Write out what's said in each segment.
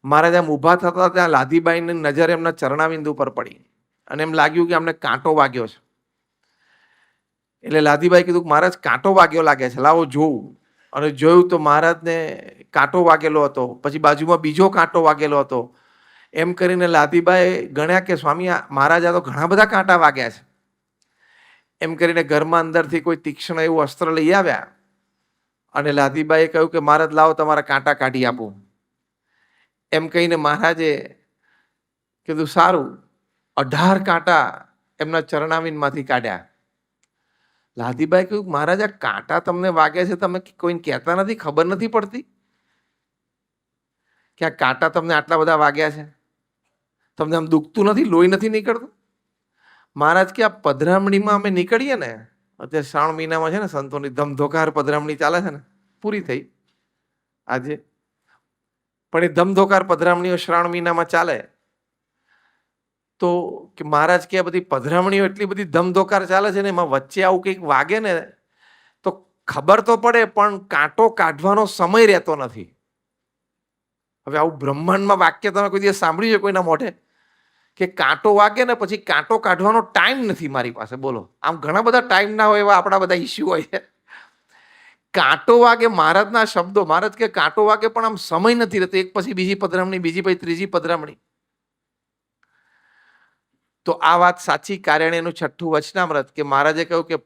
મહારાજ આમ ઊભા થતા ત્યાં લાધીબાઈની નજર એમના ચરણાવિંદુ પર પડી અને એમ લાગ્યું કે અમને કાંટો વાગ્યો છે. એટલે લાધીબાઈ કીધું મહારાજ કાંટો વાગ્યો લાગે છે, લાવો જોવું. અને જોયું તો મહારાજને કાંટો વાગેલો હતો, પછી બાજુમાં બીજો કાંટો વાગેલો હતો. એમ કરીને લાધીબાઈ ગણ્યા કે સ્વામી મહારાજ આ તો ઘણા બધા કાંટા વાગ્યા છે. એમ કરીને ઘરમાં અંદરથી કોઈ તીક્ષ્ણ એવું અસ્ત્ર લઈ આવ્યા અને લાધીબાઈએ કહ્યું કે મહારાજ લાવો તમારા કાંટા કાઢી આપું. એમ કહીને મહારાજે કીધું સારું, 18 કાંટા એમના ચરણાવિંદમાંથી કાઢ્યા. લાધીબાઈ કહ્યું મહારાજ આ કાંટા તમને વાગે છે, તમે કોઈને કહેતા નથી, ખબર નથી પડતી કે આ કાંટા તમને આટલા બધા વાગ્યા છે? તમને આમ દુખતું નથી, લોહી નથી નીકળતું? મહારાજ કે આ પધરામણીમાં અમે નીકળીએ ને, અત્યારે શ્રાવણ મહિનામાં છે ને સંતોની ધમધોકાર પધરામણી ચાલે છે ને, પૂરી થઈ આજે, પણ એ ધમધોકાર પધરામણીઓ શ્રાવણ મહિનામાં ચાલે. તો કે મહારાજ કે આ બધી પધરામણીઓ એટલી બધી ધમધોકાર ચાલે છે ને, એમાં વચ્ચે આવું કંઈક વાગે ને તો ખબર તો પડે પણ કાંટો કાઢવાનો સમય રહેતો નથી. હવે આવું બ્રહ્માંડમાં વાક્ય તમે કોઈ દિવસ સાંભળ્યું છે કોઈના મોઢે કે કાંટો વાગે ને પછી કાંટો કાઢવાનો ટાઈમ નથી મારી પાસે? બોલો, આમ ઘણા બધા ટાઈમ ના હોય એવા આપણા બધા ઇસ્યુ હોય છે. કાંટો વાગે, મહારાજના શબ્દો, મહારાજ કે કાંટો વાગે પણ આમ સમય નથી રહેતો, એક પછી બીજી પધરામણી, બીજી પછી ત્રીજી પધરામણી. તો આ વાત સાચી. કાર્યાણીનું 6ઠ્ઠું વચનામૃત કે મહારાજે કહ્યું કે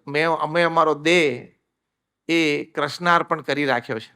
અમે અમારો દેહ એ કૃષ્ણાર્પણ કરી રાખ્યો છે.